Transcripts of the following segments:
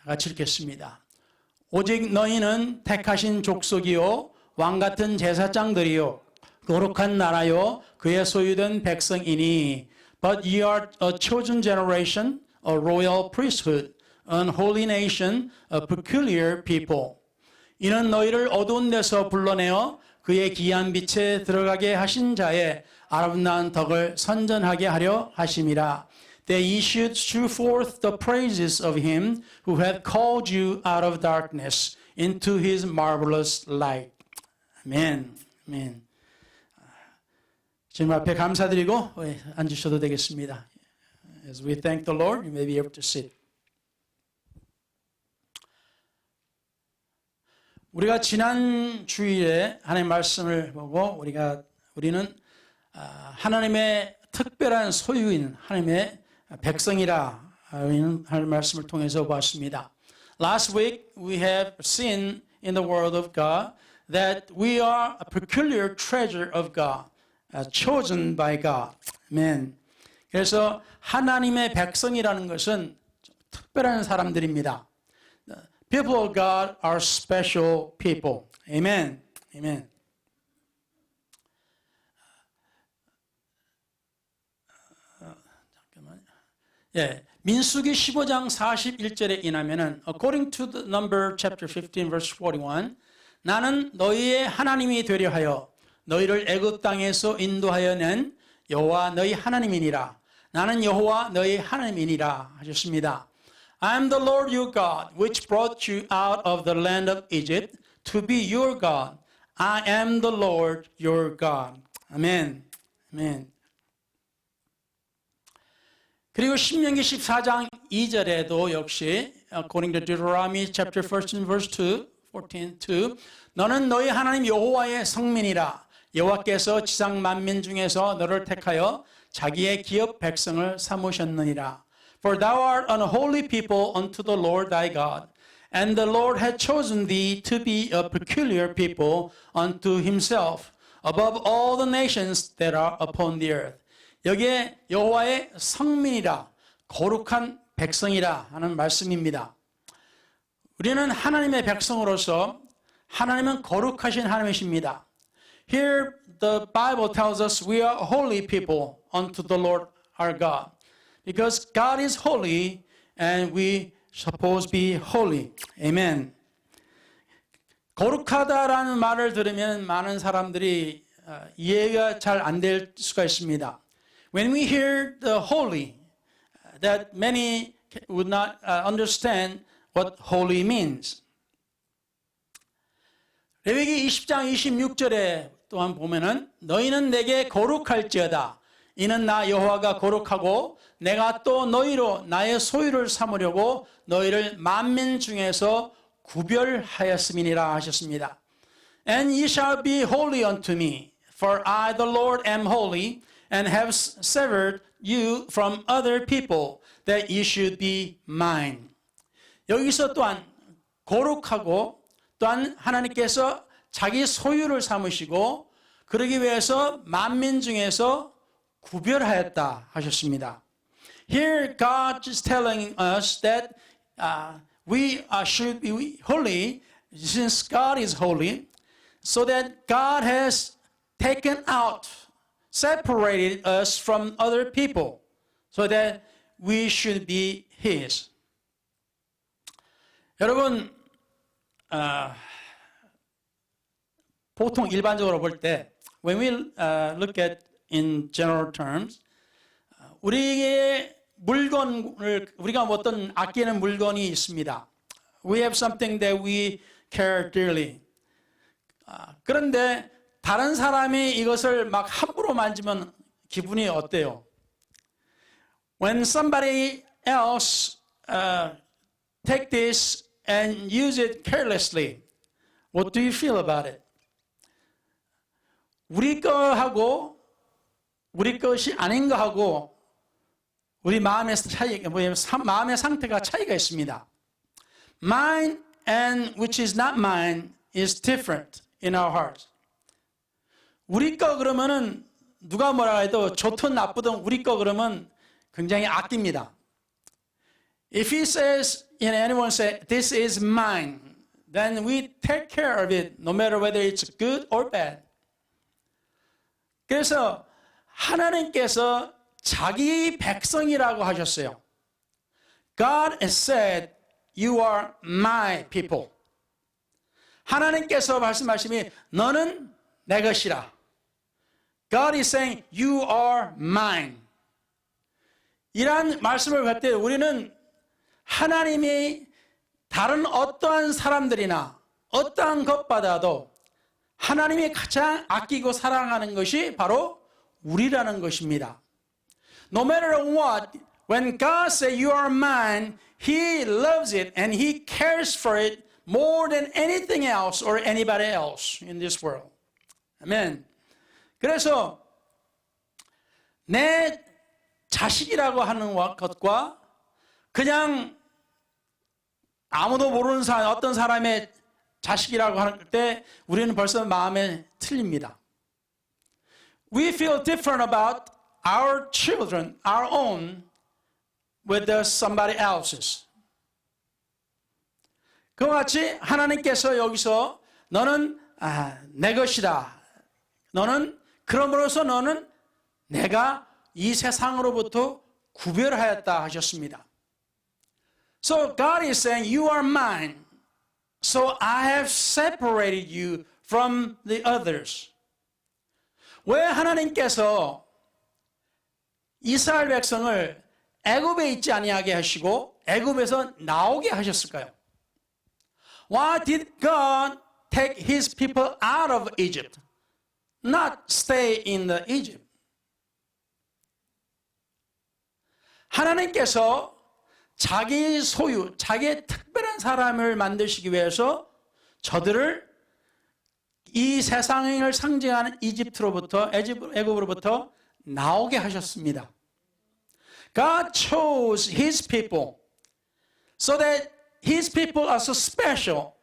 같이 읽겠습니다. 오직 너희는 택하신 족속이요 왕같은 제사장들이요 거룩한 나라요 그의 소유된 백성이니 But ye are a chosen generation, a royal priesthood, an holy nation, a peculiar people. 이는 너희를 어두운 데서 불러내어 그의 귀한 빛에 들어가게 하신 자의 아름다운 덕을 선전하게 하려 하심이라. That ye should shew forth the praises of him who hath called you out of darkness into his marvelous light. 아멘. 아멘. 주님 앞에 감사드리고 앉으셔도 되겠습니다. As we thank the Lord, you may be able to sit. 우리가 지난 주일에 하나님의 말씀을 보고 우리는 하나님의 특별한 소유인 하나님의 백성이라 하는 말씀을 통해서 보았습니다. Last week we have seen in the Word of God that we are a peculiar treasure of God, chosen by God. Amen. 그래서 하나님의 백성이라는 것은 특별한 사람들입니다. People of God are special people. Amen. Amen. 잠깐만요. 예, 민수기 15장 41절에 인하면은 according to the number chapter 15 verse 41 나는 너희의 하나님이 되려 하여 너희를 애굽 땅에서 인도하여 낸 여호와 너희 하나님이니라. 나는 여호와 너희 하나님이니라 하셨습니다. I am the Lord your God, which brought you out of the land of Egypt to be your God. I am the Lord your God. Amen. Amen. 그리고 신명기 14장 2절에도 역시 according to Deuteronomy chapter 14 verse 14, 너는 너희 하나님 여호와의 성민이라. 여호와께서 지상 만민 중에서 너를 택하여 자기의 기업 백성을 삼으셨느니라. For thou art an holy people unto the Lord thy God, and the Lord hath chosen thee to be a peculiar people unto himself, above all the nations that are upon the earth. 여기에 여호와의 성민이라, 거룩한 백성이라 하는 말씀입니다. 우리는 하나님의 백성으로서 하나님은 거룩하신 하나님이십니다. Here the Bible tells us we are holy people unto the Lord our God. Because God is holy and we supposed to be holy. Amen. 거룩하다라는 말을 들으면 많은 사람들이 이해가 잘 안 될 수가 있습니다. When we hear the holy, that many would not understand what holy means. 레위기 20장 26절에 또한 보면은 너희는 내게 거룩할지어다. 이는 나 여호와가 거룩하고 내가 또 너희로 나의 소유를 삼으려고 너희를 만민 중에서 구별하였음이니라 하셨습니다. And ye shall be holy unto me, for I the Lord am holy, and have severed you from other people, that ye should be mine. 여기서 또한 거룩하고 또한 하나님께서 자기 소유를 삼으시고 그러기 위해서 만민 중에서 구별하였다 하셨습니다. Here God is telling us that we should be holy since God is holy, so that God has taken out, separated us from other people, so that we should be His. 여러분, 보통 일반적으로 볼 때, when we look at in general terms, 우리의 물건을 우리가 어떤 아끼는 물건이 있습니다. We have something that we care dearly. 그런데 다른 사람이 이것을 막 함부로 만지면 기분이 어때요? When somebody else take this and use it carelessly, what do you feel about it? 우리 거하고 우리 것이 아닌 거하고 우리 마음의 마음의 상태가 차이가 있습니다. Mine and which is not mine is different in our hearts. 우리 거 그러면은 누가 뭐라 해도 좋든 나쁘든 우리 거 그러면 굉장히 아낍니다. If he says, anyone say, this is mine, then we take care of it, no matter whether it's good or bad. 그래서 하나님께서 자기 백성이라고 하셨어요. God has said, you are my people. 하나님께서 말씀하시니 너는 내 것이라. God is saying, you are mine. 이러한 말씀을 할 때 우리는 하나님이 다른 어떠한 사람들이나 어떠한 것보다도 하나님이 가장 아끼고 사랑하는 것이 바로 우리라는 것입니다. No matter what, when God says you are mine, He loves it and He cares for it more than anything else or anybody else in this world. 아멘. 그래서 내 자식이라고 하는 것과 그냥 아무도 모르는 사람, 어떤 사람의 자식이라고 할 때 우리는 벌써 마음에 틀립니다. We feel different about our children, our own, with somebody else's. 그와 같이 하나님께서 여기서 너는 내 것이다. 너는 그러므로서 너는 내가 이 세상으로부터 구별하였다 하셨습니다. So God is saying, you are mine. So I have separated you from the others. 왜 하나님께서 이스라엘 백성을 애굽에 있지 아니하게 하시고 애굽에서 나오게 하셨을까요? Why did God take His people out of Egypt, not stay in the Egypt? 하나님께서 자기 소유, 자기의 특별한 사람을 만드시기 위해서 저들을 이 세상을 상징하는 이집트로부터, 애굽으로부터 나오게 하셨습니다. God chose His people so that His people are so special.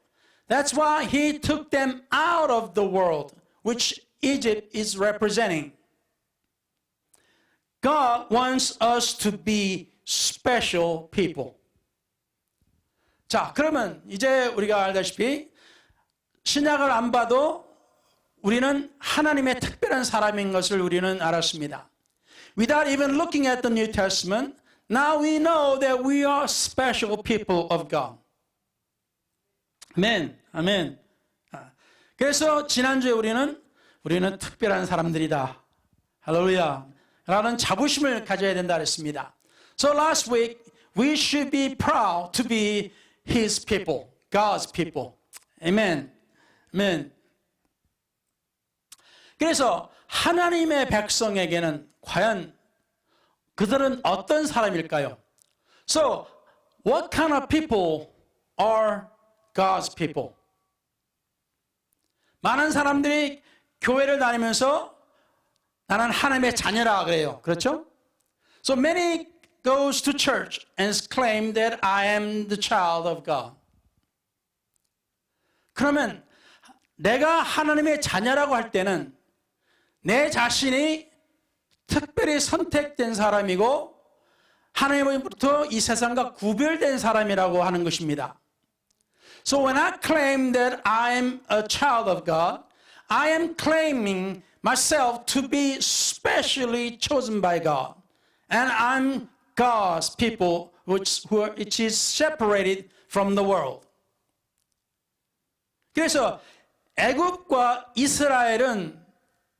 That's why He took them out of the world, which Egypt is representing. God wants us to be special people. 자, 그러면 이제 우리가 알다시피 신약을 안 봐도 우리는 하나님의 특별한 사람인 것을 우리는 알았습니다. Without even looking at the New Testament, now we know that we are special people of God. 아멘, 아멘. 그래서 지난주에 우리는 특별한 사람들이다. 할렐루야. 라는 자부심을 가져야 된다 그랬습니다. So last week, we should be proud to be His people, God's people. Amen. Amen. 그래서 하나님의 백성에게는 과연 그들은 어떤 사람일까요? So, what kind of people are God's people? 많은 사람들이 교회를 다니면서 나는 하나님의 자녀라 그래요. 그렇죠? So many goes to church and claim that I am the child of God. 그러면 내가 하나님의 자녀라고 할 때는 내 자신이 특별히 선택된 사람이고 하나님으로부터 이 세상과 구별된 사람이라고 하는 것입니다. So when I claim that I am a child of God, I am claiming myself to be specially chosen by God. And I'm God's people, which is separated from the world. 그래서 애굽과 이스라엘은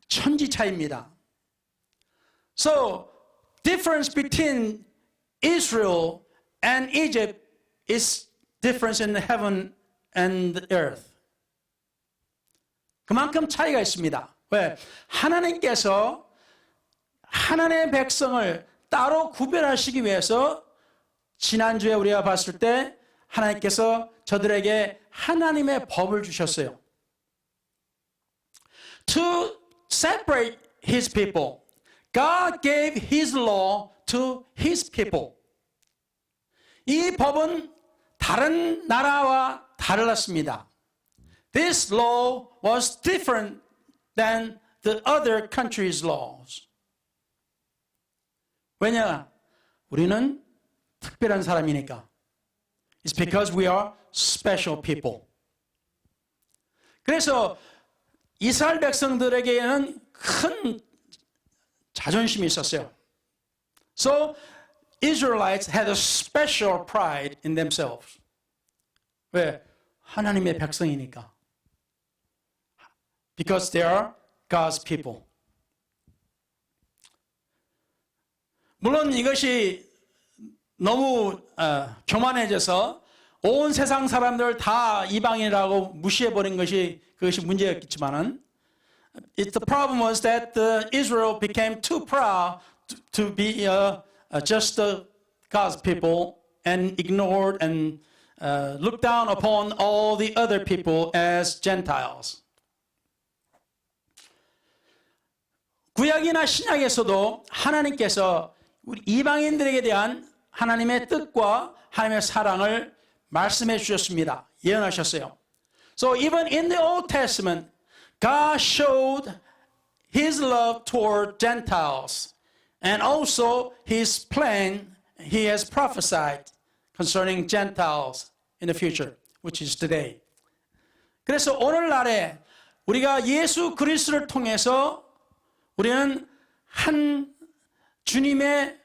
천지 차이입니다. So, difference between Israel and Egypt is difference in the heaven and the earth. 그만큼 차이가 있습니다. 왜? 하나님께서 하나님의 백성을 따로 구별하시기 위해서 지난주에 우리가 봤을 때 하나님께서 저들에게 하나님의 법을 주셨어요. To separate His people, God gave His law to His people. 이 법은 다른 나라와 달랐습니다. This law was different than the other countries' laws. 왜냐? 우리는 특별한 사람이니까. It's because we are special people. 그래서 이스라엘 백성들에게는 큰 자존심이 있었어요. So Israelites had a special pride in themselves. 왜? 하나님의 백성이니까. Because they are God's people. 물론 이것이 너무 교만해져서 온 세상 사람들 다 이방인이라고 무시해버린 그것이 문제였겠지만은 the problem was that Israel became too proud to be just God's people and ignored and looked down upon all the other people as Gentiles. 구약이나 신약에서도 하나님께서 우리 이방인들에게 대한 하나님의 뜻과 하나님의 사랑을 말씀해 주셨습니다. 예언하셨어요. So even in the Old Testament, God showed His love toward Gentiles and also His plan He has prophesied concerning Gentiles in the future, which is today. 그래서 오늘날에 우리가 예수 그리스도를 통해서 우리는 한 주님의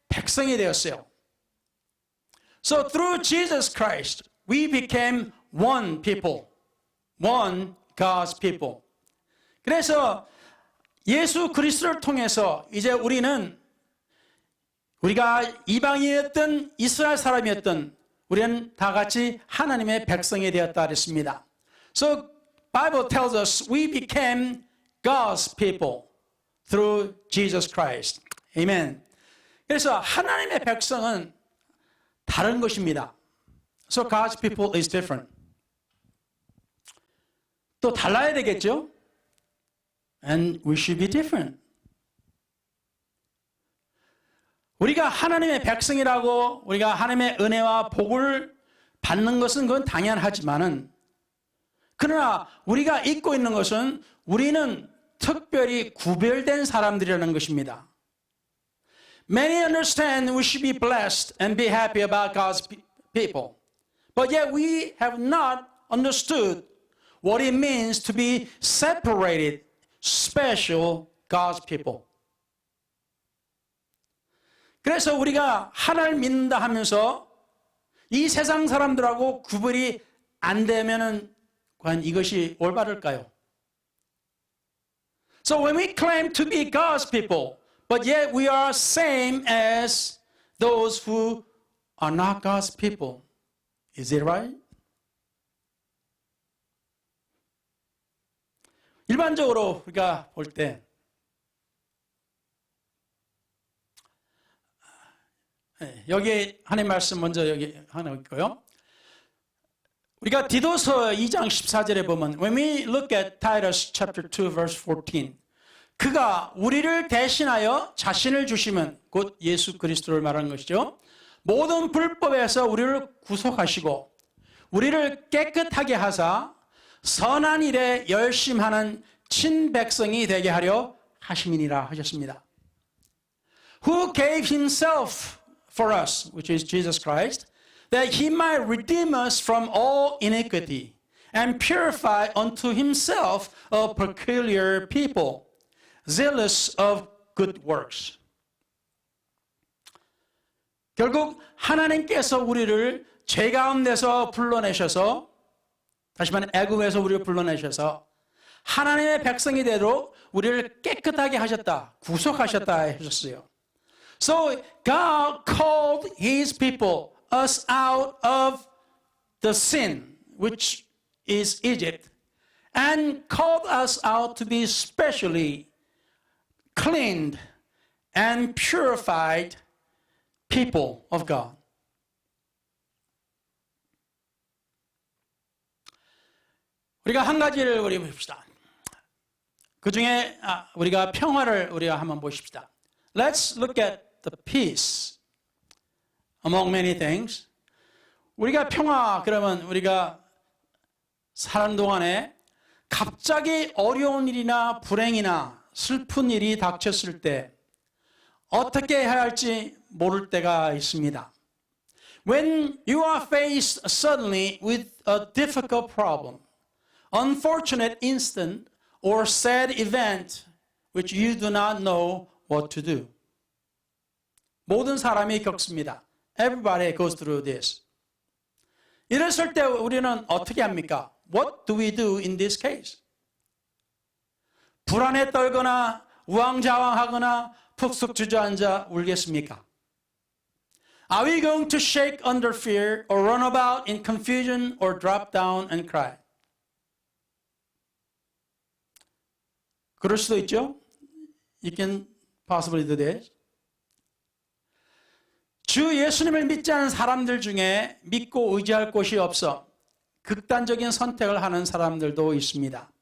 백성이 되었어요. So through Jesus Christ, we became one people, one God's people. 그래서 예수 그리스도를 통해서 이제 우리가 이방인이었던 이스라엘 사람이었던 우리는 다 같이 하나님의 백성이 되었다 그랬습니다. So Bible tells us we became God's people through Jesus Christ. Amen. 그래서 하나님의 백성은 다른 것입니다. So God's people is different. 또 달라야 되겠죠? And we should be different. 우리가 하나님의 백성이라고 우리가 하나님의 은혜와 복을 받는 것은 그건 당연하지만은 그러나 우리가 잊고 있는 것은 우리는 특별히 구별된 사람들이라는 것입니다. Many understand we should be blessed and be happy about God's people. But yet we have not understood what it means to be separated, special God's people. 그래서 우리가 하나님을 믿는다 하면서 이 세상 사람들하고 구별이 안 되면은 과연 이것이 올바를까요? So when we claim to be God's people, but yet we are same as those who are not God's people, is it right? 일반적으로 우리가 볼 때 여기 하나님 말씀 먼저 여기 하나 있고요. 우리가 디도서 2장 14절에 보면 when we look at Titus chapter 2 verse 14 그가 우리를 대신하여 자신을 주시면 곧 예수 그리스도를 말하는 것이죠. 모든 불법에서 우리를 구속하시고 우리를 깨끗하게 하사 선한 일에 열심하는 친백성이 되게 하려 하심이니라 하셨습니다. Who gave himself for us, which is Jesus Christ, that he might redeem us from all iniquity and purify unto himself a peculiar people, zealous of good works. 결국 하나님께서 우리를 죄 가운데서 불러내셔서 다시 말하면 애굽에서 우리를 불러내셔서 하나님의 백성이 되도록 우리를 깨끗하게 하셨다, 구속하셨다 하셨어요. So God called His people, us out of the sin, which is Egypt, and called us out to be specially cleaned and purified people of God. 우리가 한 가지를 우리 봅시다. 그 중에 우리가 평화를 우리가 한번 보십시다. Let's look at the peace among many things. 우리가 평화 그러면 우리가 사는 동안에 갑자기 어려운 일이나 불행이나 슬픈 일이 닥쳤을 때 어떻게 해야 할지 모를 때가 있습니다. When you are faced suddenly with a difficult problem, unfortunate incident, or sad event which you do not know what to do. 모든 사람이 겪습니다. Everybody goes through this. 이랬을 때 우리는 어떻게 합니까? What do we do in this case? 불안에 떨거나 우왕좌왕하거나 푹푹 주저앉아 울겠습니까? Are we going to shake under fear or run about in confusion or drop down and cry? 그럴 수도 있죠. You can possibly do this. 주 예수님을 믿지 않은 사람들 중에 믿고 의지할 곳이 없어 극단적인 선택을 하는 사람들도 있습니다.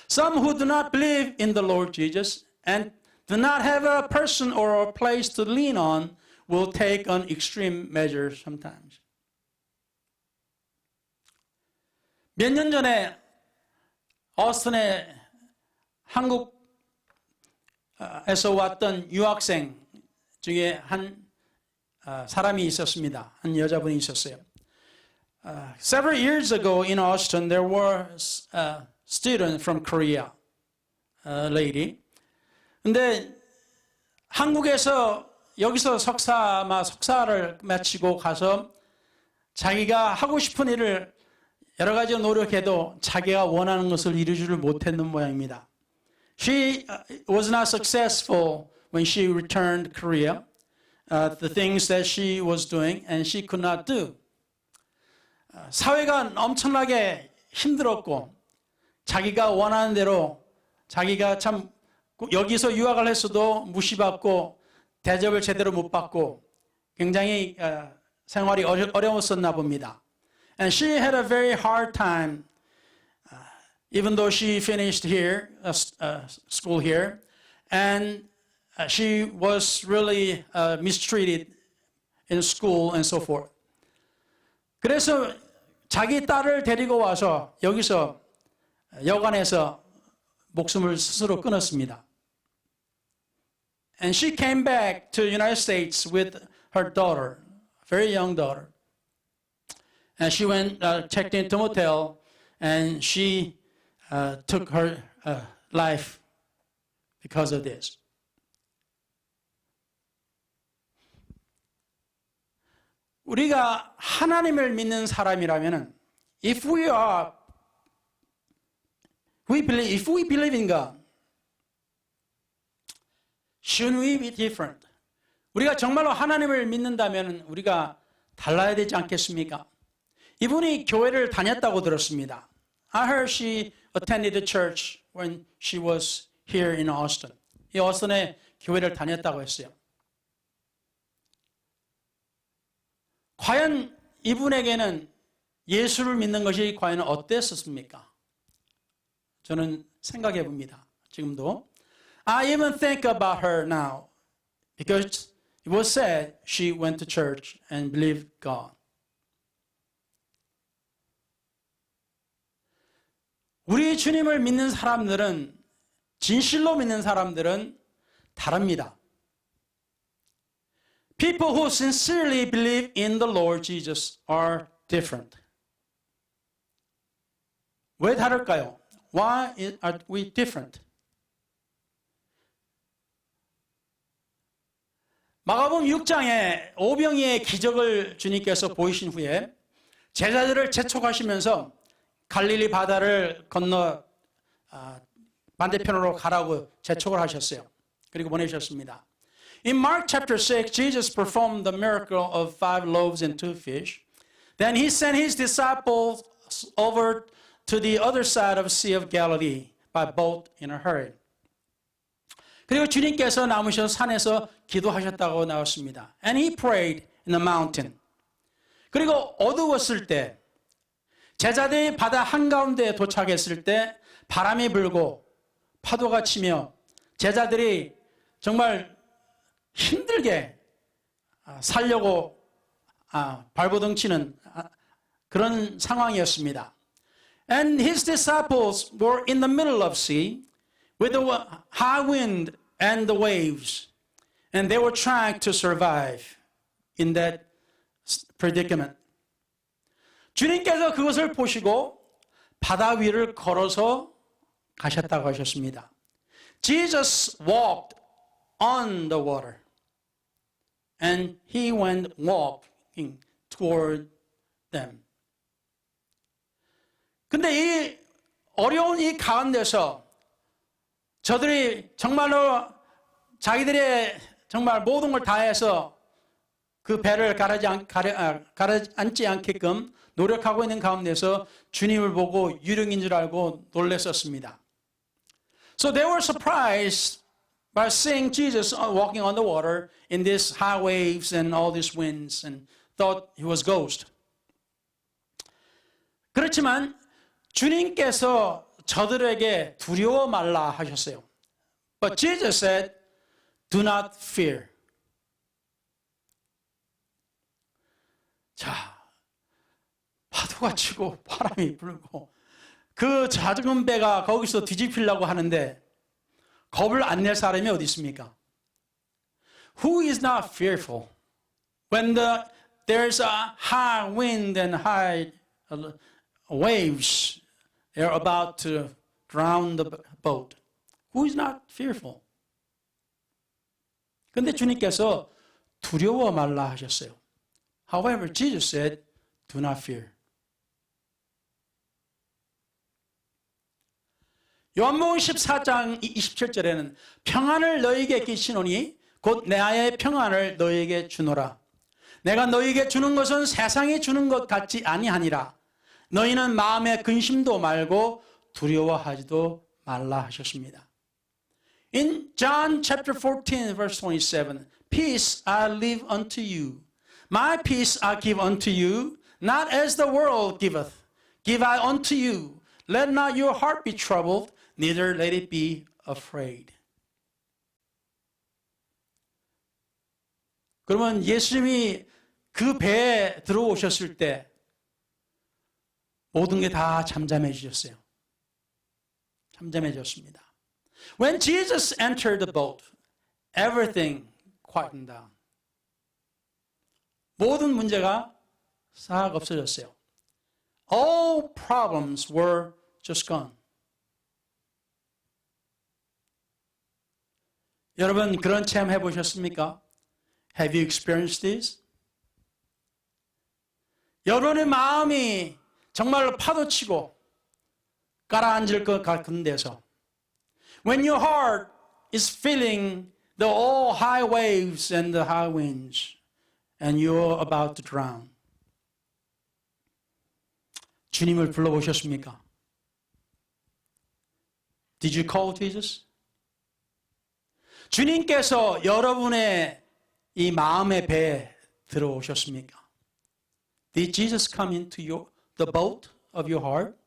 Some who do not believe in the Lord Jesus and do not have a person or a place to lean on will take on extreme measures sometimes. 몇 년 전에 어스틴에 한국에서 왔던 유학생 중에 한 사람이 있었습니다. 한 여자분이 있었어요. Several years ago in Austin, there was a student from Korea, a lady. 근데 한국에서 여기서 석사를 마치고 가서 자기가 하고 싶은 일을 여러 가지 노력해도 자기가 원하는 것을 이루지를 못했는 모양입니다. She was not successful when she returned to Korea. The things that she was doing and she could not do. 사회가 엄청나게 힘들었고 자기가 원하는 대로 자기가 참 여기서 유학을 했어도 무시받고 대접을 제대로 못 받고 굉장히 생활이 어려웠었나 봅니다. And she had a very hard time even though she finished here, school here, and she was really mistreated in school and so forth. 그래서 자기 딸을 데리고 와서 여기서 여관에서 목숨을 스스로 끊었습니다. And she came back to the United States with her daughter, a very young daughter. And she went, checked into a motel, and she took her life because of this. 우리가 하나님을 믿는 사람이라면은 if we believe in God, shouldn't we be different? 우리가 정말로 하나님을 믿는다면은 우리가 달라야 되지 않겠습니까? 이분이 교회를 다녔다고 들었습니다. I heard she attended the church when she was here in Austin. 이 오스틴에 교회를 다녔다고 했어요. 과연 이분에게는 예수를 믿는 것이 과연 어땠었습니까? 저는 생각해 봅니다. 지금도. I even think about her now because it was said she went to church and believed God. 우리 주님을 믿는 사람들은 진실로 믿는 사람들은 다릅니다. People who sincerely believe in the Lord Jesus are different. 왜 다를까요? Why are we different? 마가복음 6장에 오병이의 기적을 주님께서 보이신 후에 제자들을 재촉하시면서 갈릴리 바다를 건너 반대편으로 가라고 재촉을 하셨어요. 그리고 보내셨습니다. In Mark chapter 6, Jesus performed the miracle of 5 loaves and 2 fish. Then he sent his disciples over to the other side of the Sea of Galilee by boat in a hurry. 그리고 주님께서 남으셔서 산에서 기도하셨다고 나왔습니다. And he prayed in the mountain. 그리고 어두웠을 때 제자들이 바다 한가운데에 도착했을 때 바람이 불고 파도가 치며 제자들이 정말 힘들게 살려고 발버둥 치는 그런 상황이었습니다. And his disciples were in the middle of sea with the high wind and the waves. And they were trying to survive in that predicament. 주님께서 그것을 보시고 바다 위를 걸어서 가셨다고 하셨습니다. Jesus walked on the water and he went walking toward them. 근데 이 어려운 이 가운데서 저들이 정말로 자기들의 정말 모든 걸 다해서 그 배를 가라앉지 않게끔 노력하고 있는 가운데서 주님을 보고 유령인 줄 알고 놀랐었습니다. So they were surprised by seeing Jesus walking on the water in these high waves and all these winds and thought he was ghost. 그렇지만 주님께서 저들에게 두려워 말라 하셨어요. But Jesus said, do not fear. 자, 파도가 치고 바람이 불고 그 작은 배가 거기서 뒤집히려고 하는데 겁을 안 낼 사람이 어디 있습니까? Who is not fearful when there's a high wind and high waves? They're about to drown the boat. Who is not fearful? 근데 주님께서 두려워 말라 하셨어요. However, Jesus said, do not fear. 요한복음 14장 27절에는 평안을 너희에게 끼치노니 곧 나의 평안을 너희에게 주노라. 내가 너희에게 주는 것은 세상이 주는 것 같지 아니하니라. 너희는 마음에 근심도 말고 두려워하지도 말라 하셨습니다. In John chapter 14 verse 27, peace I leave unto you. My peace I give unto you, not as the world giveth. Give I unto you. Let not your heart be troubled, neither let it be afraid. 그러면 예수님이 그 배에 들어오셨을 때 모든 게 다 잠잠해지셨어요. 잠잠해졌습니다. When Jesus entered the boat, everything quietened down. 모든 문제가 싹 없어졌어요. All problems were just gone. 여러분 그런 체험 해보셨습니까? Have you experienced this? 여러분의 마음이 정말로 파도치고 가라앉을 것 같은 데서 When your heart is feeling the all high waves and the high winds and you're about to drown. 주님을 불러보셨습니까? Did you call Jesus? 주님께서 여러분의 이 마음의 배에 들어오셨습니까? Did Jesus come into the boat of your heart?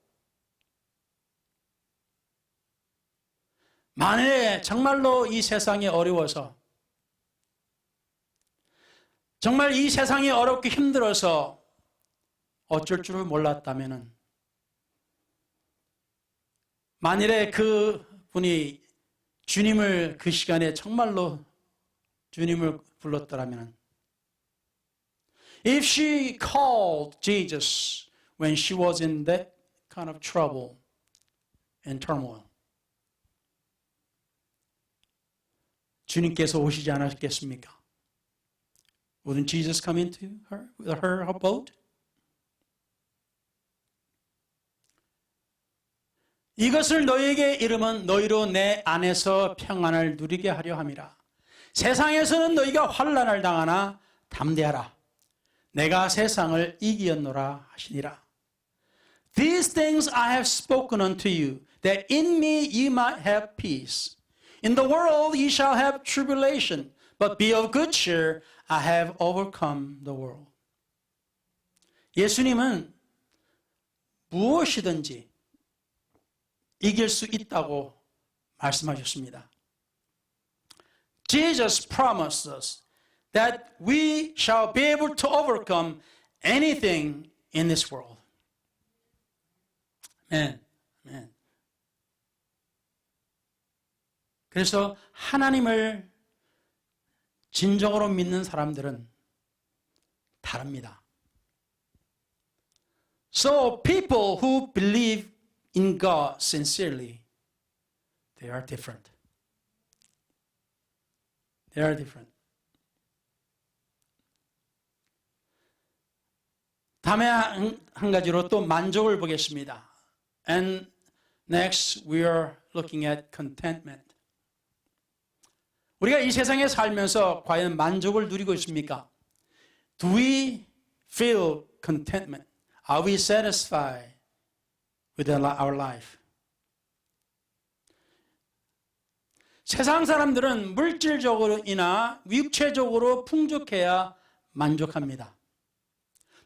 만약에 정말로 이 세상이 어려워서 정말 이 세상이 어렵고 힘들어서 어쩔 줄을 몰랐다면 만일에 그 분이 주님을 그 시간에 정말로 주님을 불렀더라면 If she called Jesus when she was in that kind of trouble and turmoil 주님께서 오시지 않았겠습니까? Wouldn't Jesus come into her boat? 이것을 너희에게 이름은 너희로 내 안에서 평안을 누리게 하려 함이라. 세상에서는 너희가 환난을 당하나 담대하라. 내가 세상을 이기었노라 하시니라. These things I have spoken unto you, that in me ye might have peace. In the world ye shall have tribulation, but be of good cheer, I have overcome the world. 예수님은 무엇이든지 이길 수 있다고 말씀하셨습니다. Jesus promised us that we shall be able to overcome anything in this world. Amen. Amen. 그래서 하나님을 진정으로 믿는 사람들은 다릅니다. So people who believe in God sincerely, they are different. They are different. 다음에 한 가지로 또 만족을 보겠습니다. And next we are looking at contentment. 우리가 이 세상에 살면서 과연 만족을 누리고 있습니까? Do we feel contentment? Are we satisfied with our life? 세상 사람들은 물질적으로나 육체적으로 풍족해야 만족합니다.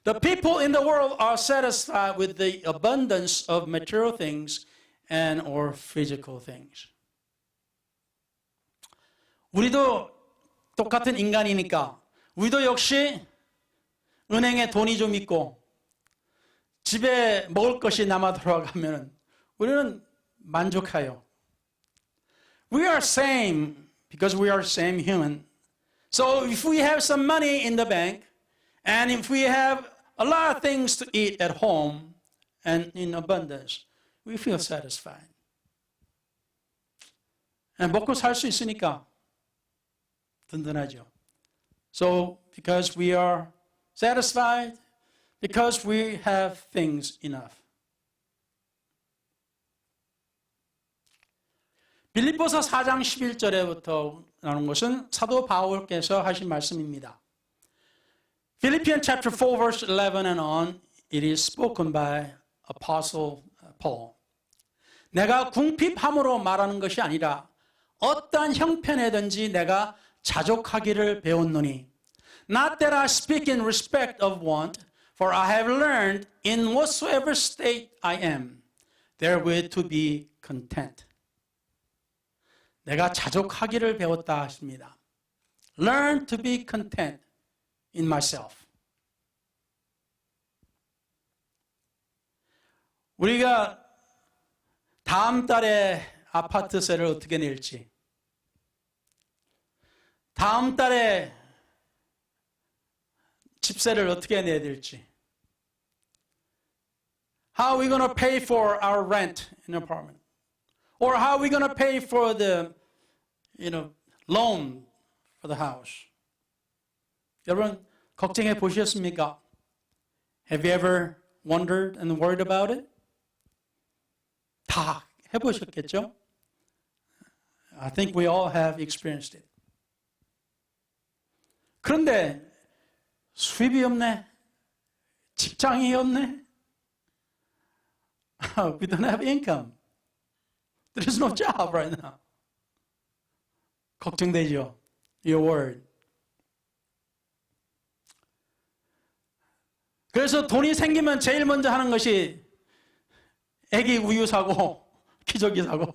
The people in the world are satisfied with the abundance of material things and or physical things. 우리도 똑같은 인간이니까 우리도 역시 은행에 돈이 좀 있고 집에 먹을 것이 남아 돌아가면 우리는 만족해요. We are same because we are same human. So if we have some money in the bank and if we have a lot of things to eat at home and in abundance, we feel satisfied. 먹고 살 수 있으니까 든든하죠. So because we are satisfied, because we have things enough. 빌립보서 4장 11절에부터 나오는 것은 사도 바울께서 하신 말씀입니다. Philippians chapter 4 verse 11 and on, it is spoken by Apostle Paul. 내가 궁핍함으로 말하는 것이 아니라 어떠한 형편에든지 내가 자족하기를 배웠노니 Not that I speak in respect of want, for I have learned in whatsoever state I am, therewith to be content. 내가 자족하기를 배웠다 하십니다. Learn to be content in myself. 우리가 다음 달에 아파트세를 어떻게 낼지, 다음 달에 집세를 어떻게 내야 될지, how are we going to pay for our rent in an apartment, or how are we going to pay for the, loan for the house. 여러분 걱정해 보셨습니까? Have you ever wondered and worried about it? 다 해보셨겠죠? I think we all have experienced it. 그런데 수입이 없네. 직장이 없네. We don't have income. There is no job right now. 걱정되죠? Your word. 그래서 돈이 생기면 제일 먼저 하는 것이 애기 우유 사고 기저귀 사고.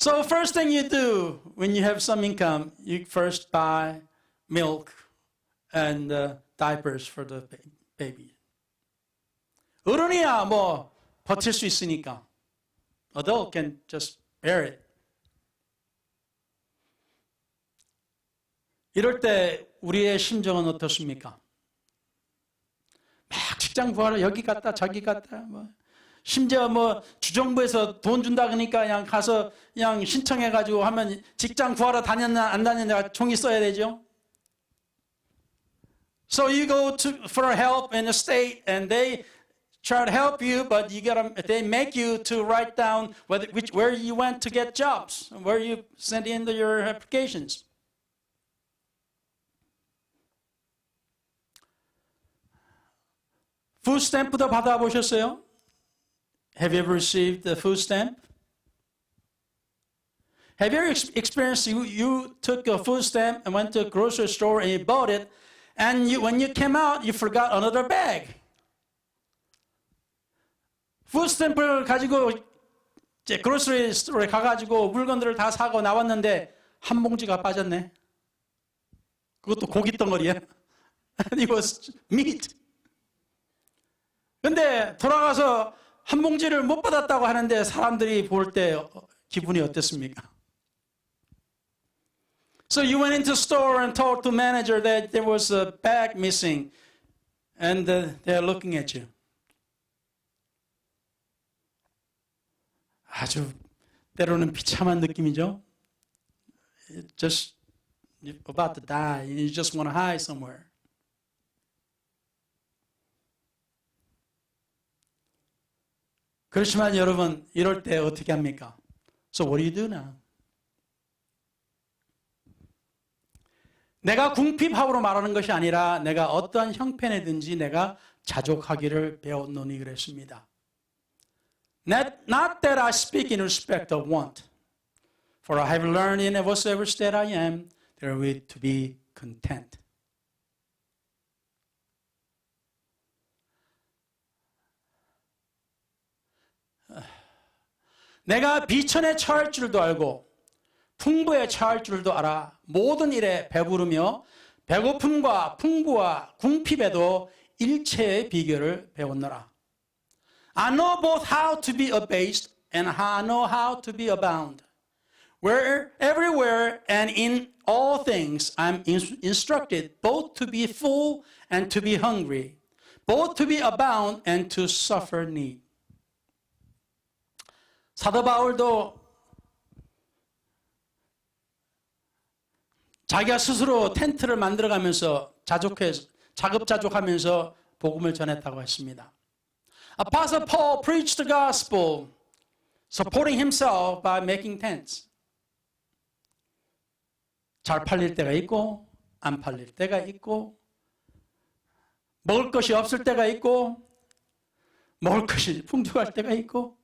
So first thing you do when you have some income, you first buy milk and diapers for the baby. 어른이야 뭐 버틸 수 있으니까. Adult can just bear it. 이럴 때 우리의 심정은 어떻습니까? 막 직장 구하러 여기 갔다 저기 갔다 뭐 심지어 뭐 주정부에서 돈 준다 그러니까 그냥 가서 그냥 신청해 가지고 하면 직장 구하러 다녔나 안 다녔나 종이 써야 되죠. So you go for help in the state and they try to help you, but they make you to write down where you went to get jobs, where you sent in your applications. food stamp도 받아보셨어요? Have you ever received the food stamp? Have you ever experienced you took a food stamp and went to a grocery store and you bought it, and when you came out, you forgot another bag? food stamp을 가지고 이제 grocery store에 가가지고 물건들을 다 사고 나왔는데 한 봉지가 빠졌네. 그것도 고기 덩어리야. And it was meat. 근데 돌아가서 한 봉지를 못 받았다고 하는데 사람들이 볼 때 기분이 어땠습니까? So you went into store and told the manager that there was a bag missing, and they're looking at you. 아주 때로는 비참한 느낌이죠. Just you're about to die, and you just want to hide somewhere. 그렇지만 여러분, 이럴 때 어떻게 합니까? So what do you do now? 내가 궁핍함으로 말하는 것이 아니라 내가 어떠한 형편이든지 내가 자족하기를 배웠노니 그랬습니다. Not that I speak in respect of want, for I have learned in whatsoever state I am, therewith to be content. 내가 비천에 처할 줄도 알고 풍부에 처할 줄도 알아 모든 일에 배부르며 배고픔과 풍부와 궁핍에도 일체의 비결을 배웠노라. I know both how to be abased and I know how to be abound. Where everywhere and in all things I'm instructed both to be full and to be hungry, both to be abound and to suffer need. 사도 바울도 자기가 스스로 텐트를 만들어가면서 자급자족하면서 복음을 전했다고 했습니다. Apostle Paul preached the gospel, supporting himself by making tents. 잘 팔릴 때가 있고 안 팔릴 때가 있고 먹을 것이 없을 때가 있고 먹을 것이 풍족할 때가 있고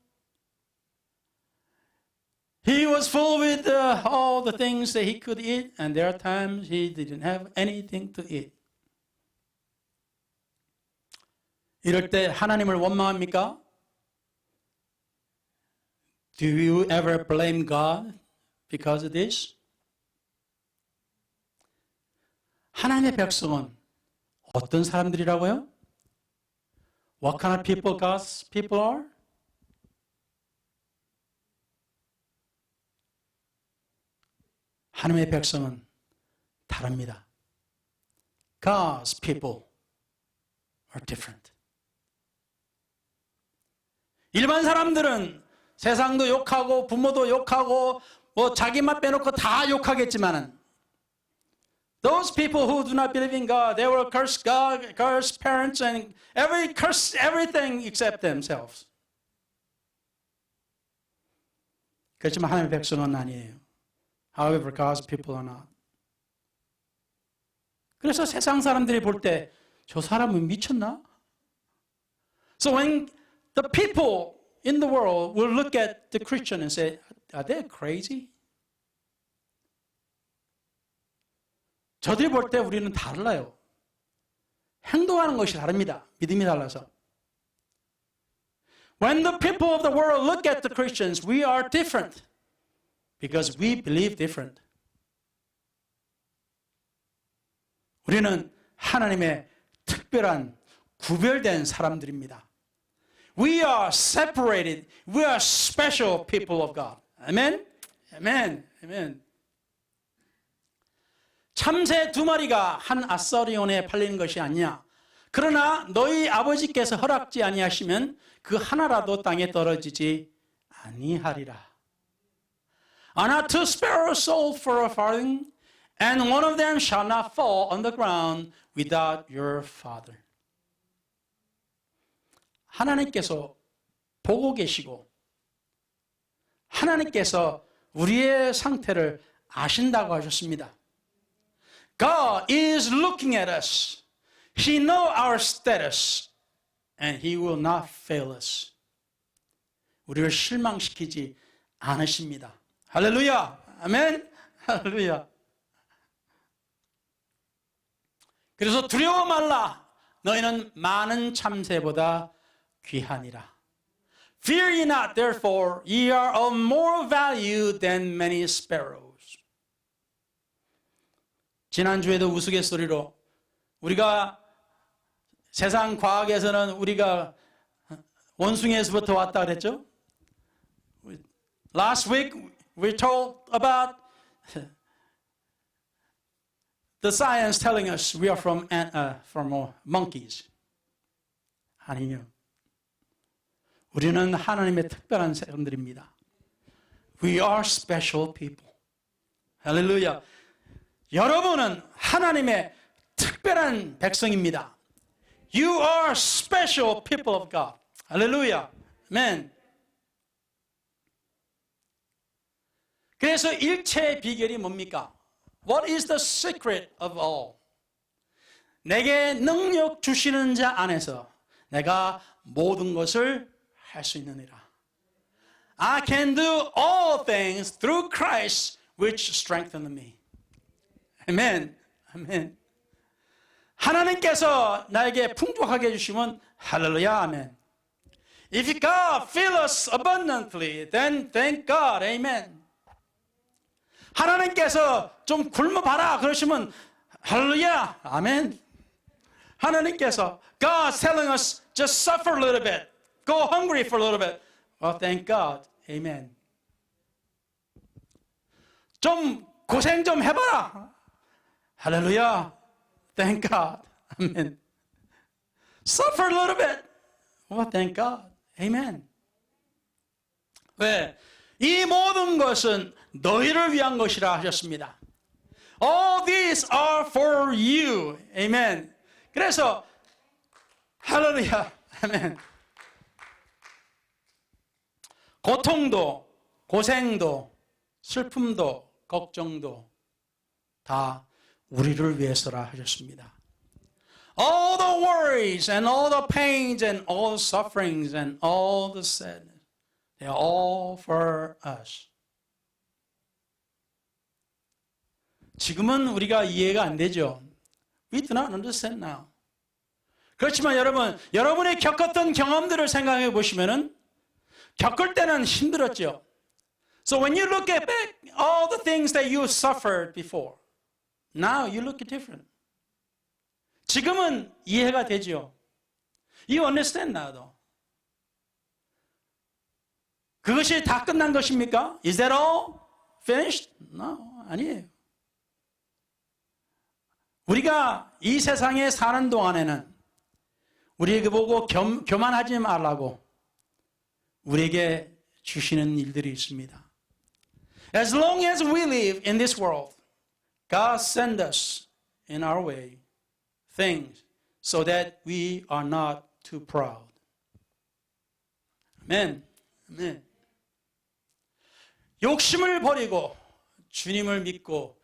He was full with all the things that he could eat, and there are times he didn't have anything to eat. 이럴 때 하나님을 원망합니까? Do you ever blame God because of this? 하나님의 백성은 어떤 사람들이라고요? What kind of people God's people are? 하나님의 백성은 다릅니다. God's people are different. 일반 사람들은 세상도 욕하고 부모도 욕하고 뭐 자기만 빼놓고 다 욕하겠지만은 those people who do not believe in God, they will curse God, curse parents, and curse everything except themselves. 그렇지만 하나님의 백성은 아니에요. However, God's people are not. 그래서 세상 사람들이 볼 때 저 사람은 미쳤나? So when the people in the world will look at the Christian and say, are they crazy? 저들이 볼 때 우리는 달라요. 행동하는 것이 다릅니다. 믿음이 달라서. When the people of the world look at the Christians, we are different. Because we believe different. 우리는 하나님의 특별한 구별된 사람들입니다. We are separated. We are special people of God. Amen? Amen. Amen. 참새 2마리가 한 아사리온에 팔리는 것이 아니냐. 그러나 너희 아버지께서 허락지 아니하시면 그 하나라도 땅에 떨어지지 아니하리라. Are not 2 sparrows sold for a farthing, and one of them shall not fall on the ground without your Father. 하나님께서 보고 계시고 하나님께서 우리의 상태를 아신다고 하셨습니다. God is looking at us. He knows our status, and He will not fail us. 우리를 실망시키지 않으십니다. 할렐루야. 아멘. 할렐루야. 그래서 두려워 말라. 너희는 많은 참새보다 귀하니라. Fear ye not, therefore, ye are of more value than many sparrows. 지난주에도 우스갯소리로 우리가 세상 과학에서는 우리가 원숭이에서부터 왔다 그랬죠? Last week we told about the science telling us we are from monkeys. 아니요. 우리는 하나님의 특별한 사람들입니다. We are special people. 할렐루야. 여러분은 하나님의 특별한 백성입니다. You are special people of God. 할렐루야. 아멘. 그래서 일체의 비결이 뭡니까? What is the secret of all? 내게 능력 주시는 자 안에서 내가 모든 것을 할 수 있느니라. I can do all things through Christ which strengthens me. 아멘. 아멘. 하나님께서 나에게 풍족하게 해주시면 할렐루야. 아멘. If God fill us abundantly, then thank God. Amen. 하나님께서 좀 굶어봐라 그러시면 할렐루야. 아멘. 하나님께서 God's telling us just suffer a little bit. Go hungry for a little bit. Well, thank God. Amen. 좀 고생 좀 해봐라. 할렐루야. Thank God. Amen. Suffer a little bit. Well, thank God. Amen. 왜? 이 모든 것은 너희를 위한 것이라 하셨습니다. All these are for you. Amen. 그래서 할렐루야. 아멘. 고통도, 고생도, 슬픔도, 걱정도 다 우리를 위해서라 하셨습니다. All the worries and all the pains and all the sufferings and all the sadness, they are all for us. 지금은 우리가 이해가 안 되죠. We do not understand now. 그렇지만 여러분, 여러분이 겪었던 경험들을 생각해 보시면은 겪을 때는 힘들었죠. So when you look at back all the things that you suffered before, now you look different. 지금은 이해가 되죠. You understand now, though. 그것이 다 끝난 것입니까? Is that all finished? No, 아니에요. 우리가 이 세상에 사는 동안에는 우리에게 보고 교만하지 말라고 우리에게 주시는 일들이 있습니다. As long as we live in this world, God sends us in our way things so that we are not too proud. 아멘. 아멘. 욕심을 버리고 주님을 믿고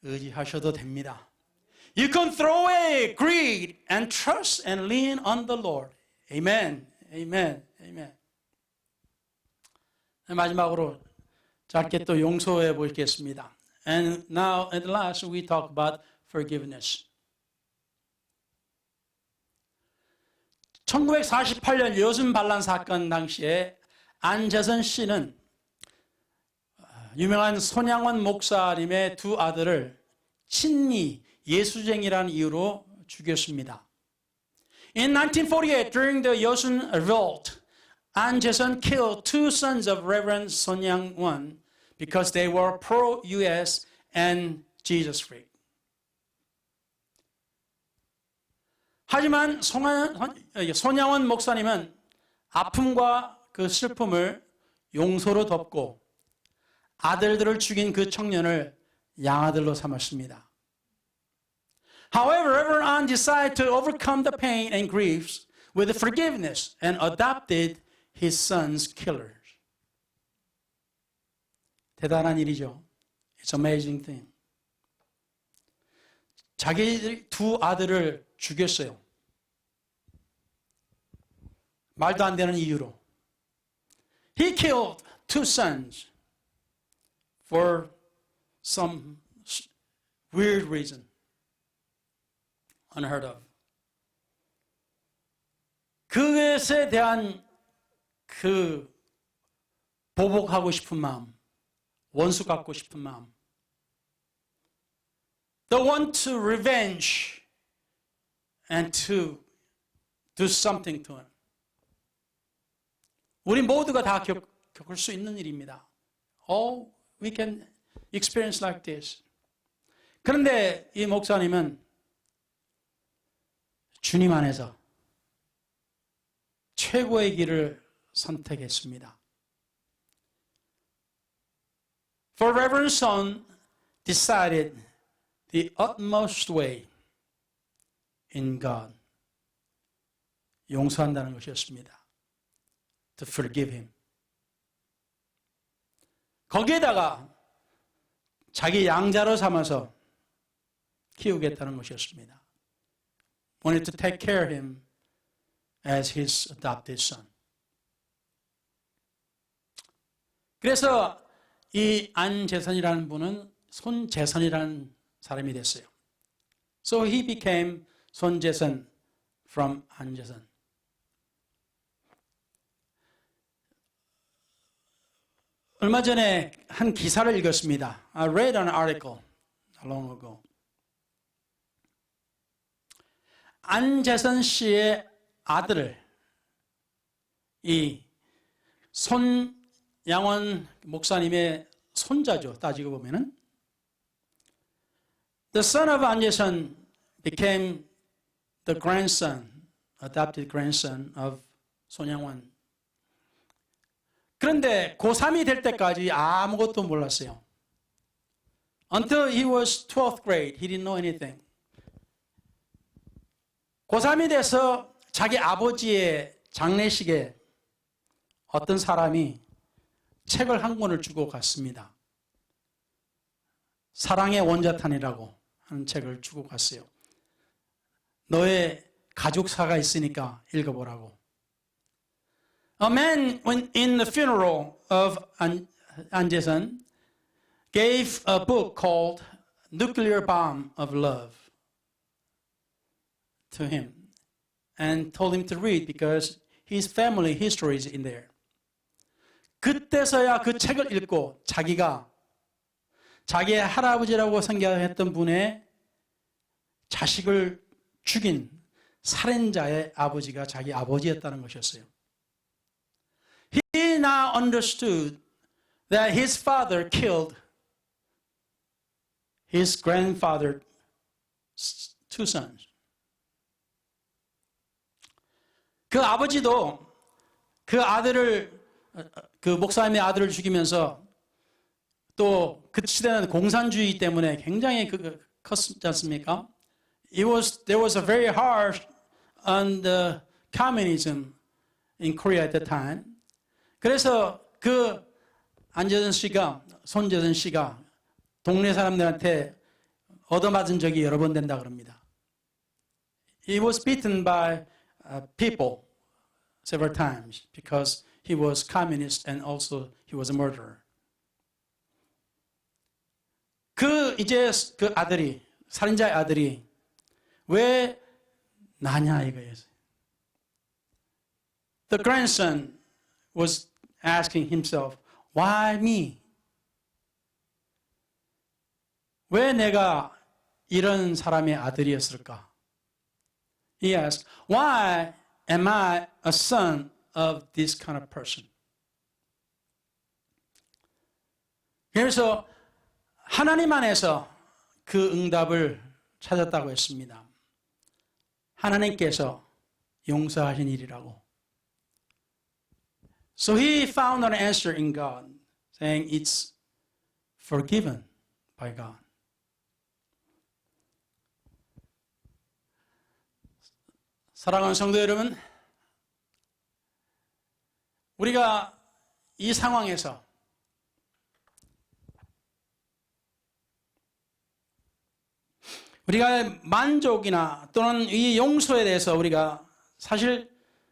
의지하셔도 됩니다. You can throw away greed and trust and lean on the Lord. Amen. Amen. Amen. 마지막으로 짧게 또 용서해 보겠습니다. And now at last we talk about forgiveness. 1948년 여순 반란 사건 당시에 안재선 씨는 유명한 손양원 목사님의 두 아들을 친미 예수쟁이라는 이유로 죽였습니다. In 1948, during the Yosun revolt, An Jae-sun killed two sons of Reverend Son Yang-won because they were pro-U.S. and Jesus freak. 하지만 손양원 목사님은 아픔과 그 슬픔을 용서로 덮고 아들들을 죽인 그 청년을 양아들로 삼았습니다. However, Reverend An decided to overcome the pain and griefs with forgiveness and adopted his son's killers. 대단한 일이죠. It's an amazing thing. 자기 두 아들을 죽였어요. 말도 안 되는 이유로. He killed two sons for some weird reason. Unheard of. 그것에 대한 그 보복하고 싶은 마음, 원수 갖고 싶은 마음. They want to revenge and to do something to him. 우리 모두가 다 겪을 수 있는 일입니다. All we can experience like this. 그런데 이 목사님은 주님 안에서 최고의 길을 선택했습니다. For Reverend Son decided the utmost way in God. 용서한다는 것이었습니다. To forgive him. 거기에다가 자기 양자로 삼아서 키우겠다는 것이었습니다. Wanted to take care of him as his adopted son. 그래서 이 안재선이라는 분은 손재선이라는 사람이 됐어요. So he became 손재선 from 안재선. 얼마 전에 한 기사를 읽었습니다. I read an article long ago. 안재선 씨의 아들을 이 손양원 목사님의 손자죠. 따지고 보면은 The son of 안재선 became the grandson, adopted grandson of 손양원. 그런데 고3이 될 때까지 아무것도 몰랐어요. Until he was 12th grade, he didn't know anything. 고3이 돼서 자기 아버지의 장례식에 어떤 사람이 책을 한 권을 주고 갔습니다. 사랑의 원자탄이라고 하는 책을 주고 갔어요. 너의 가족사가 있으니까 읽어보라고. A man in the funeral of 안재선 gave a book called Nuclear Bomb of Love to him and told him to read because his family history is in there. 그때서야 그 책을 읽고 자기가 자기의 할아버지라고 생각했던 분의 자식을 죽인 살인자의 아버지가 자기 아버지였다는 것이었어요. He now understood that his father killed his grandfather's two sons. 그 아버지도 그 아들을, 그 목사님의 아들을 죽이면서 또 그 시대는 공산주의 때문에 굉장히 컸지 않습니까? There was a very harsh on the communism in Korea at the time. 그래서 그 안재선 씨가, 손재선 씨가 동네 사람들한테 얻어맞은 적이 여러 번 된다 그럽니다. He was beaten by people several times because he was communist and also he was a murderer. 이제 그 아들이, 살인자의 아들이 왜 나냐 이거예요. The grandson was asking himself, why me? 왜 내가 이런 사람의 아들이었을까? He asked, why am I a son of this kind of person? 그래서 하나님 안에서 그 응답을 찾았다고 했습니다. 하나님께서 용서하신 일이라고. So he found an answer in God, saying it's forgiven by God. 사랑하는 성도 여러분, 우리가 이 상황에서 우리가 만족이나 또는 이 용서에 대해서 우리가 사실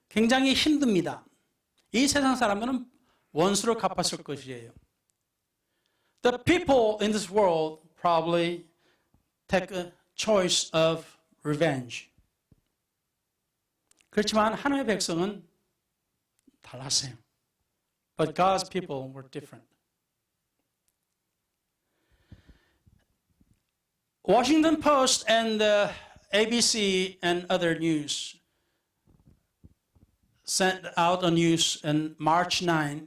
굉장히 힘듭니다. 이 세상 사람들은 원수로 갚았을 것이에요. The people in this world probably take a choice of revenge. 그렇지만 하나님의 백성은 달랐어요. But God's people were different. Washington Post and ABC and other news sent out a news on March 9.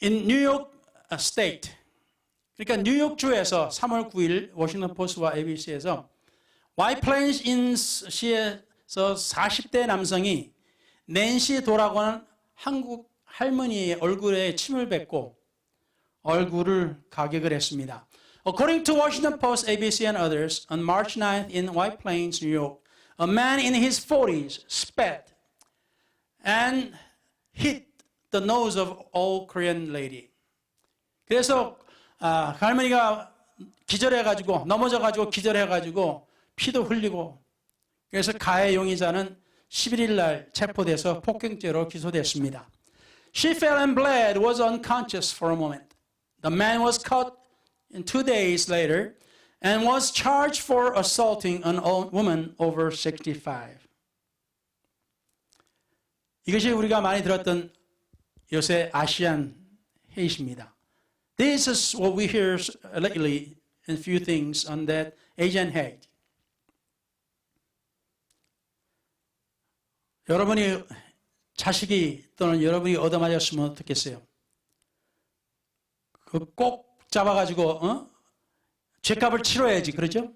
In New York State, 그러니까 뉴욕주에서 3월 9일 워싱턴 포스트와 ABC에서 White Plains Inn시에서 40대 남성이 낸시 도라고 하는 한국 할머니의 얼굴에 침을 뱉고 얼굴을 가격을 했습니다. According to Washington Post, ABC and others, on March 9th in White Plains, New York, a man in his 40s spat and hit the nose of old Korean lady. 그래서 할머니가 기절해가지고 넘어져가지고 기절해가지고 피도 흘리고 그래서 가해 용의자는 11일 날 체포돼서 폭행죄로 기소됐습니다. She fell and bled, was unconscious for a moment. The man was caught 2 days later and was charged for assaulting a woman over 65. 이것이 우리가 많이 들었던 요새 아시안 헤이트입니다. This is what we hear lately in few things on that Asian hate. 여러분이 자식이 또는 여러분이 얻어맞았으면 어떻겠어요? 꼭 잡아가지고 죄값을 치러야지, 그렇죠?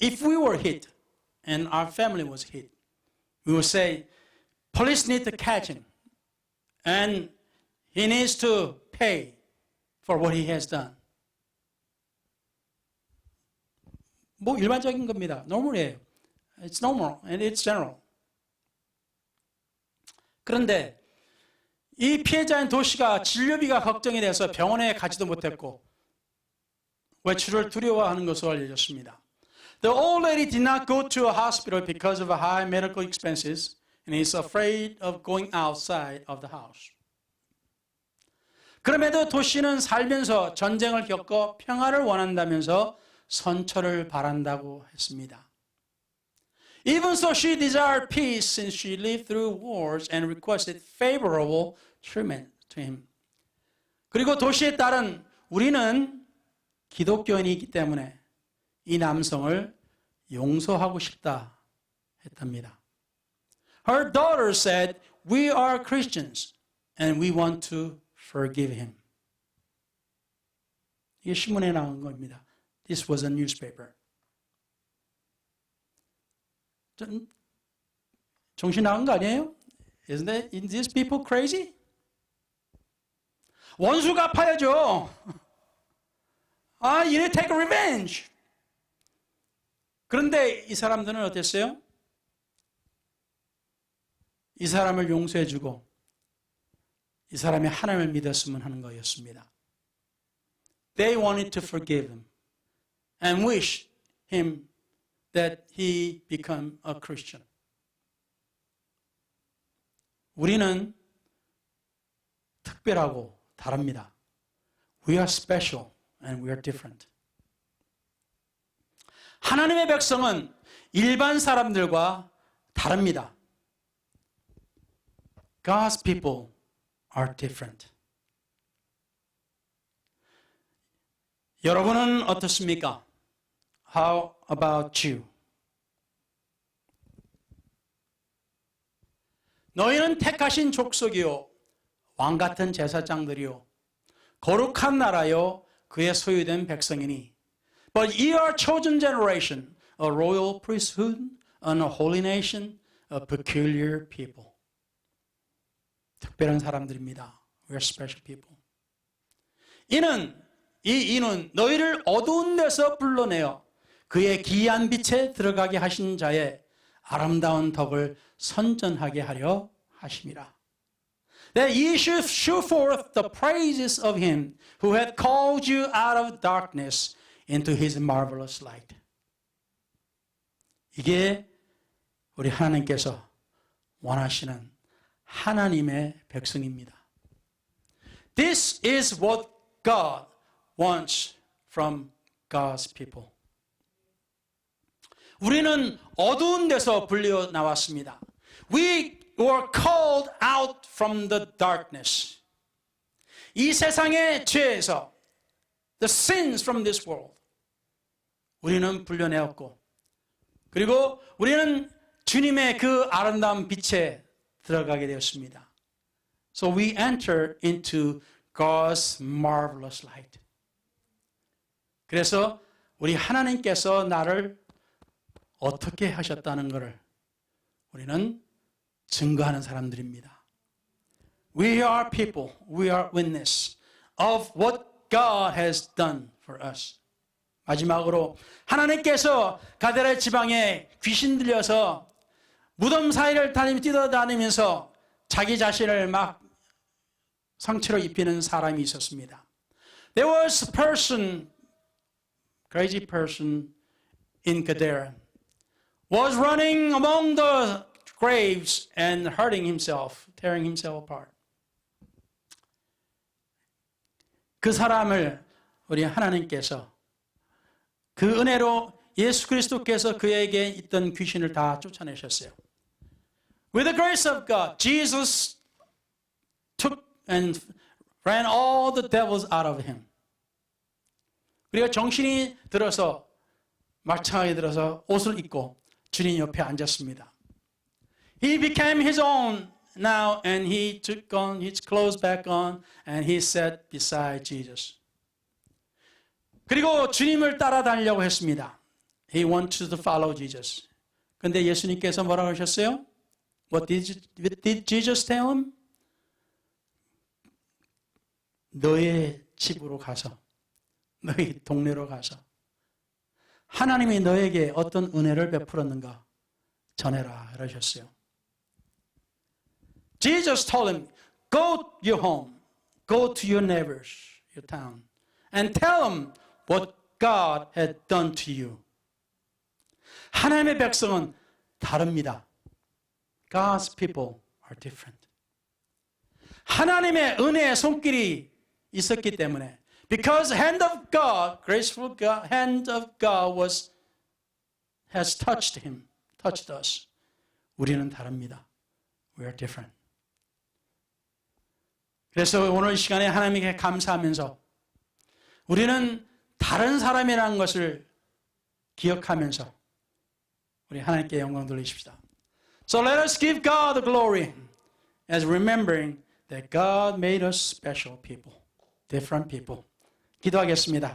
If we were hit and our family was hit, we would say, police need to catch him and he needs to pay for what he has done. 뭐 일반적인 겁니다. normal이에요. It's normal and it's general. 그런데 이 피해자인 도시가 진료비가 걱정이 돼서 병원에 가지도 못했고 외출을 두려워하는 것으로 알려졌습니다. The old lady did not go to a hospital because of high medical expenses and is afraid of going outside of the house. 그럼에도 도시는 살면서 전쟁을 겪어 평화를 원한다면서 선처를 바란다고 했습니다. Even so, she desired peace since she lived through wars and requested favorable treatment to him. 그리고 도시의 딸은 우리는 기독교인이기 때문에 이 남성을 용서하고 싶다 했답니다. Her daughter said, "We are Christians and we want to forgive him." 이게 신문에 나온 겁니다. This was a newspaper. 정신 나간 거 아니에요? Isn't these people crazy? 원수 갚아야죠. You need to take revenge. 그런데 이 사람들은 어땠어요? 이 사람을 용서해주고 이 사람이 하나님을 믿었으면 하는 거였습니다. They wanted to forgive him and wish him that he become a Christian. 우리는 특별하고 다릅니다. We are special and we are different. 하나님의 백성은 일반 사람들과 다릅니다. God's people are different. 여러분은 어떻습니까? How about you? 너희는 택하신 족속이요 왕 같은 제사장들이요 거룩한 나라요 그의 소유된 백성이니 But ye are chosen generation, a royal priesthood, and a holy nation, a peculiar people. 특별한 사람들입니다. We are special people. 이는 너희를 어두운 데서 불러내어 그의 기이한 빛에 들어가게 하신 자의 아름다운 덕을 선전하게 하려 하심이라. That ye should shew forth the praises of him who hath called you out of darkness into his marvelous light. 이게 우리 하나님께서 원하시는 하나님의 백성입니다. This is what God wants from God's people. 우리는 어두운 데서 불려 나왔습니다. We were called out from the darkness. 이 세상의 죄에서, the sins from this world. 우리는 불려내었고, 그리고 우리는 주님의 그 아름다운 빛에 들어가게 되었습니다. So we enter into God's marvelous light. 그래서 우리 하나님께서 나를 어떻게 하셨다는 것을 우리는 증거하는 사람들입니다. We are people, we are witness of what God has done for us. 마지막으로 하나님께서 가데라 지방에 귀신 들려서 무덤 사이를 뛰어다니면서 자기 자신을 막 상처로 입히는 사람이 있었습니다. There was a person, crazy person in Gadara, was running among the graves and hurting himself, tearing himself apart. 그 사람을 우리 하나님께서 그 은혜로 예수 그리스도께서 그에게 있던 귀신을 다 쫓아내셨어요. With the grace of God, Jesus took and ran all the devils out of him. 그리고 정신이 들어서 말창하게 들어서 옷을 입고 주님 옆에 앉았습니다. He became his own now and he took on his clothes back on and he sat beside Jesus. 그리고 주님을 따라다니려고 했습니다. He wanted to follow Jesus. 근데 예수님께서 뭐라고 하셨어요? What did Jesus tell him? 너의 집으로 가서, 너희 동네로 가서 하나님이 너에게 어떤 은혜를 베풀었는가 전해라 그러셨어요. Jesus told him, go your home, go to your neighbors, your town, and tell them what God had done to you. 하나님의 백성은 다릅니다. God's people are different. 하나님의 은혜의 손길이 있었기 때문에 because hand of God, graceful God, hand of God has touched him, touched us. 우리는 다릅니다. We are different. 그래서 오늘 이 시간에 하나님께 감사하면서 우리는 다른 사람이라는 것을 기억하면서 우리 하나님께 영광 돌리십시다. So let us give God the glory as remembering that God made us special people, different people. 기도하겠습니다.